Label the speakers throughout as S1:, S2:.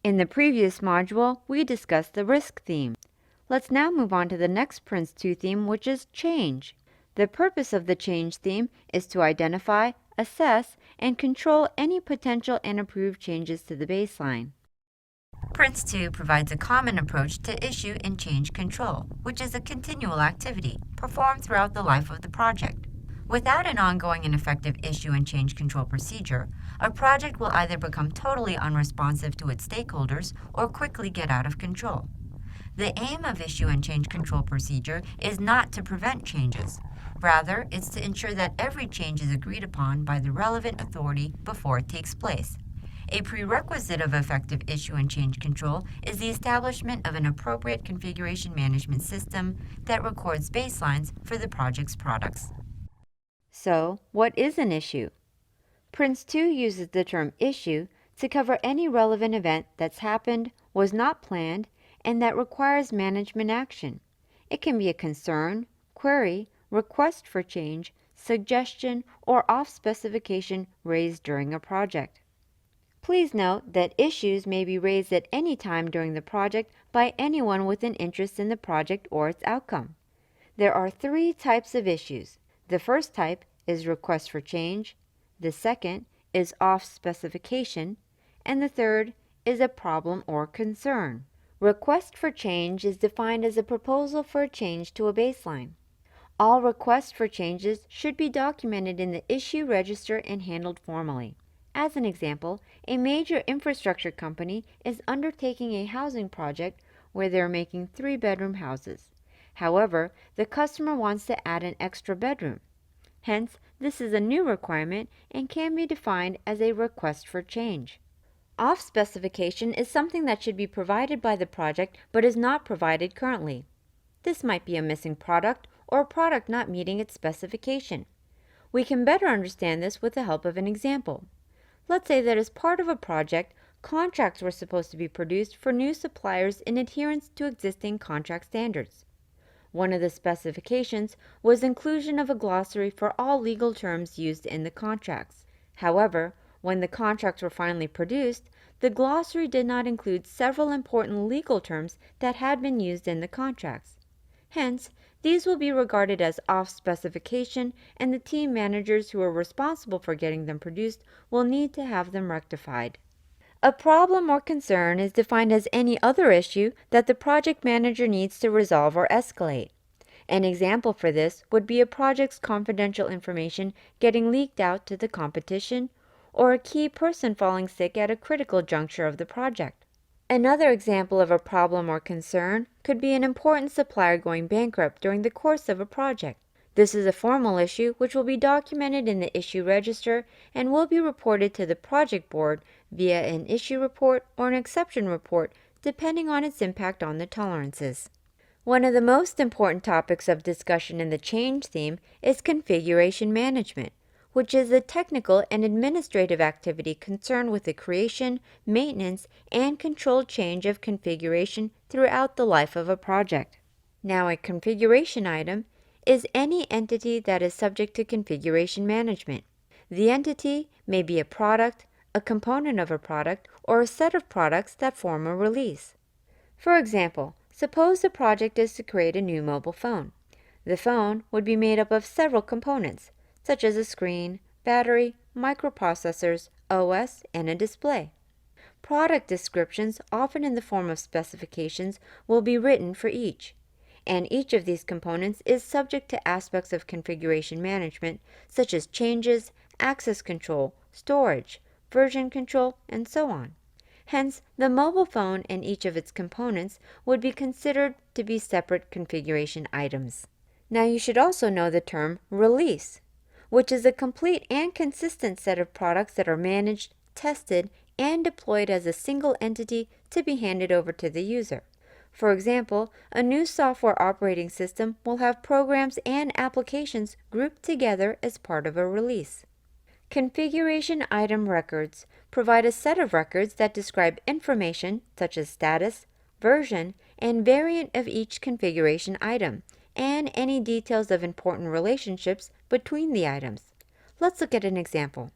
S1: In the previous module, we discussed the risk theme. Let's now move on to the next PRINCE2 theme, which is change. The purpose of the change theme is to identify, assess, and control any potential and approved changes to the baseline. PRINCE2 provides a common approach to issue and change control, which is a continual activity performed throughout the life of the project. Without an ongoing and effective issue and change control procedure, a project will either become totally unresponsive to its stakeholders or quickly get out of control. The aim of issue and change control procedure is not to prevent changes. Rather, it's to ensure that every change is agreed upon by the relevant authority before it takes place. A prerequisite of effective issue and change control is the establishment of an appropriate configuration management system that records baselines for the project's products. So, what is an issue? PRINCE2 uses the term issue to cover any relevant event that's happened, was not planned, and that requires management action. It can be a concern, query, request for change, suggestion, or off-specification raised during a project. Please note that issues may be raised at any time during the project by anyone with an interest in the project or its outcome. There are 3 types of issues. The first type is request for change, the second is off-specification, and the third is a problem or concern. Request for change is defined as a proposal for a change to a baseline. All requests for changes should be documented in the issue register and handled formally. As an example, a major infrastructure company is undertaking a housing project where they are making 3-bedroom houses. However, the customer wants to add an extra bedroom. Hence, this is a new requirement and can be defined as a request for change. Off-specification is something that should be provided by the project but is not provided currently. This might be a missing product or a product not meeting its specification. We can better understand this with the help of an example. Let's say that as part of a project, contracts were supposed to be produced for new suppliers in adherence to existing contract standards. One of the specifications was inclusion of a glossary for all legal terms used in the contracts. However, when the contracts were finally produced, the glossary did not include several important legal terms that had been used in the contracts. Hence, these will be regarded as off-specification, and the team managers who are responsible for getting them produced will need to have them rectified. A problem or concern is defined as any other issue that the project manager needs to resolve or escalate. An example for this would be a project's confidential information getting leaked out to the competition, or a key person falling sick at a critical juncture of the project. Another example of a problem or concern could be an important supplier going bankrupt during the course of a project. This is a formal issue which will be documented in the issue register and will be reported to the project board via an issue report or an exception report, depending on its impact on the tolerances. One of the most important topics of discussion in the change theme is configuration management, which is a technical and administrative activity concerned with the creation, maintenance, and controlled change of configuration throughout the life of a project. Now, a configuration item is any entity that is subject to configuration management. The entity may be a product, a component of a product, or a set of products that form a release. For example, suppose the project is to create a new mobile phone. The phone would be made up of several components, such as a screen, battery, microprocessors, OS, and a display. Product descriptions, often in the form of specifications, will be written for each, and each of these components is subject to aspects of configuration management, such as changes, access control, storage, version control, and so on. Hence, the mobile phone and each of its components would be considered to be separate configuration items. Now, you should also know the term release, which is a complete and consistent set of products that are managed, tested, and deployed as a single entity to be handed over to the user. For example, a new software operating system will have programs and applications grouped together as part of a release. Configuration item records provide a set of records that describe information such as status, version, and variant of each configuration item, and any details of important relationships between the items. Let's look at an example.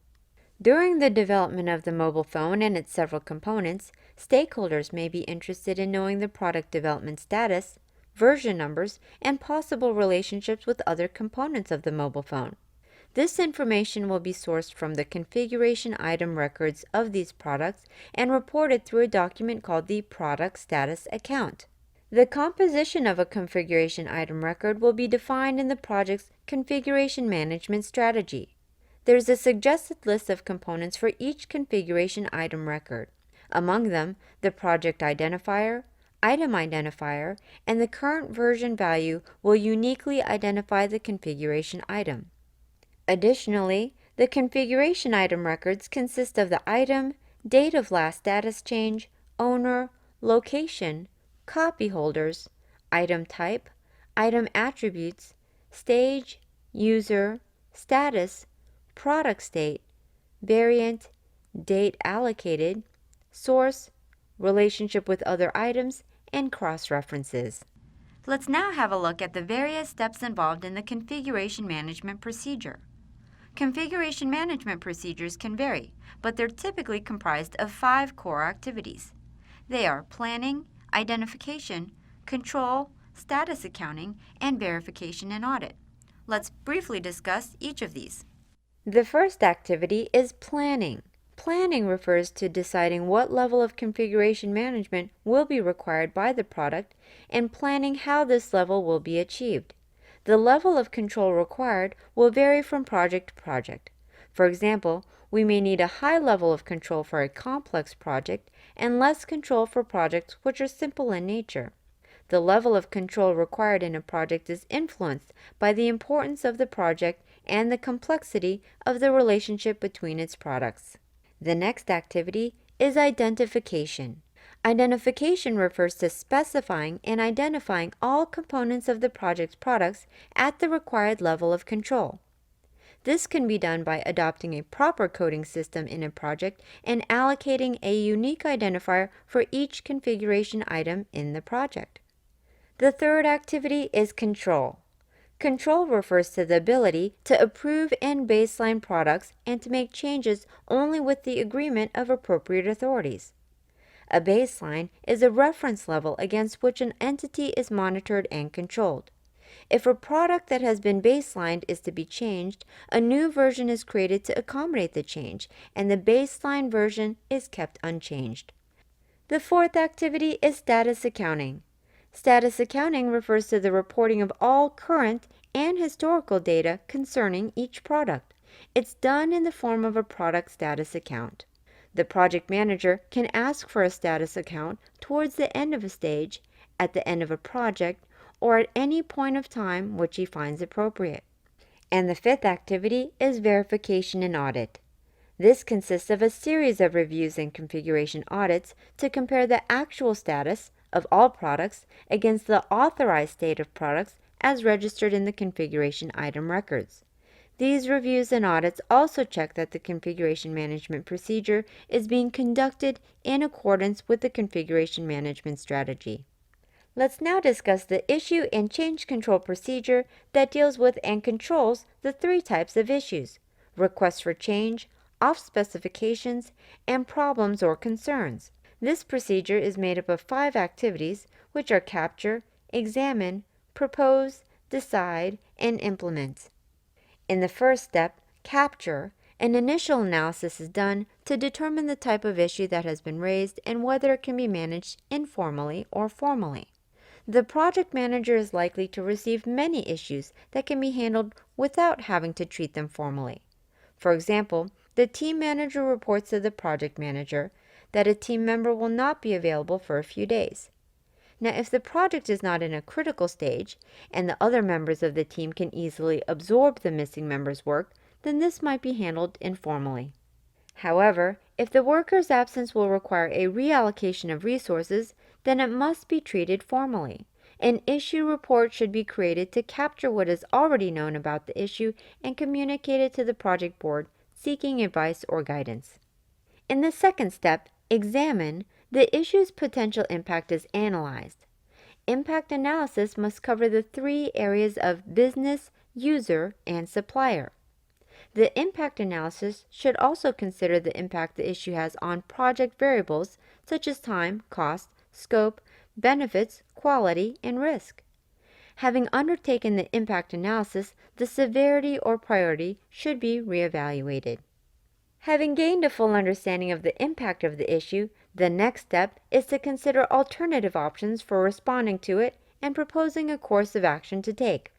S1: During the development of the mobile phone and its several components, stakeholders may be interested in knowing the product development status, version numbers, and possible relationships with other components of the mobile phone. This information will be sourced from the configuration item records of these products and reported through a document called the Product Status Account. The composition of a configuration item record will be defined in the project's configuration management strategy. There is a suggested list of components for each configuration item record. Among them, the project identifier, item identifier, and the current version value will uniquely identify the configuration item. Additionally, the configuration item records consist of the item, date of last status change, owner, location, copy holders, item type, item attributes, stage, user, status, product state, variant, date allocated, source, relationship with other items, and cross-references. Let's now have a look at the various steps involved in the configuration management procedure. Configuration management procedures can vary, but they're typically comprised of 5 core activities. They are planning, identification, control, status accounting, and verification and audit. Let's briefly discuss each of these. The first activity is planning. Planning refers to deciding what level of configuration management will be required by the product and planning how this level will be achieved. The level of control required will vary from project to project. For example, we may need a high level of control for a complex project and less control for projects which are simple in nature. The level of control required in a project is influenced by the importance of the project and the complexity of the relationship between its products. The next activity is identification. Identification refers to specifying and identifying all components of the project's products at the required level of control. This can be done by adopting a proper coding system in a project and allocating a unique identifier for each configuration item in the project. The third activity is control. Control refers to the ability to approve and baseline products and to make changes only with the agreement of appropriate authorities. A baseline is a reference level against which an entity is monitored and controlled. If a product that has been baselined is to be changed, a new version is created to accommodate the change, and the baseline version is kept unchanged. The fourth activity is status accounting. Status accounting refers to the reporting of all current and historical data concerning each product. It's done in the form of a product status account. The project manager can ask for a status account towards the end of a stage, at the end of a project, or at any point of time which he finds appropriate. And the fifth activity is verification and audit. This consists of a series of reviews and configuration audits to compare the actual status of all products against the authorized state of products as registered in the configuration item records. These reviews and audits also check that the configuration management procedure is being conducted in accordance with the configuration management strategy. Let's now discuss the issue and change control procedure that deals with and controls the 3 types of issues: requests for change, off specifications, and problems or concerns. This procedure is made up of 5 activities, which are capture, examine, propose, decide, and implement. In the first step, capture, an initial analysis is done to determine the type of issue that has been raised and whether it can be managed informally or formally. The project manager is likely to receive many issues that can be handled without having to treat them formally. For example, the team manager reports to the project manager that a team member will not be available for a few days. Now, if the project is not in a critical stage and the other members of the team can easily absorb the missing member's work, then this might be handled informally. However, if the worker's absence will require a reallocation of resources, then it must be treated formally. An issue report should be created to capture what is already known about the issue and communicate it to the project board, seeking advice or guidance. In the second step, examine, the issue's potential impact is analyzed. Impact analysis must cover the 3 areas of business, user, and supplier. The impact analysis should also consider the impact the issue has on project variables such as time, cost, scope, benefits, quality, and risk. Having undertaken the impact analysis, the severity or priority should be reevaluated. Having gained a full understanding of the impact of the issue, the next step is to consider alternative options for responding to it and proposing a course of action to take.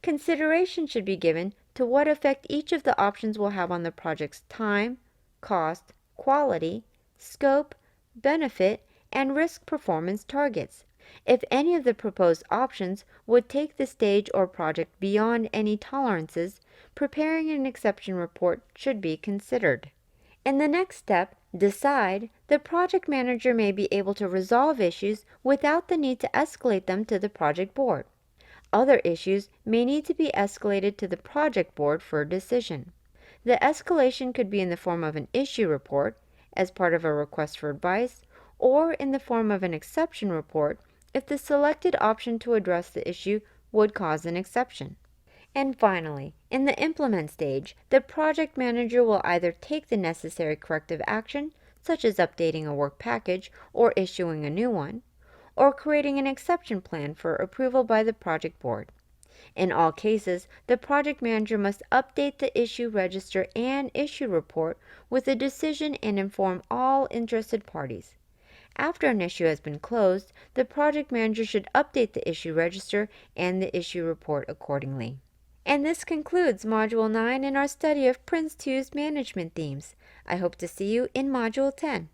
S1: Consideration should be given to what effect each of the options will have on the project's time, cost, quality, scope, benefit, and risk performance targets. If any of the proposed options would take the stage or project beyond any tolerances, preparing an exception report should be considered. In the next step, decide, the project manager may be able to resolve issues without the need to escalate them to the project board. Other issues may need to be escalated to the project board for a decision. The escalation could be in the form of an issue report, as part of a request for advice, or in the form of an exception report if the selected option to address the issue would cause an exception. And finally, in the implement stage, the project manager will either take the necessary corrective action, such as updating a work package or issuing a new one, or creating an exception plan for approval by the project board. In all cases, the project manager must update the issue register and issue report with a decision and inform all interested parties. After an issue has been closed, the project manager should update the issue register and the issue report accordingly. And this concludes Module 9 in our study of PRINCE2's management themes. I hope to see you in Module 10.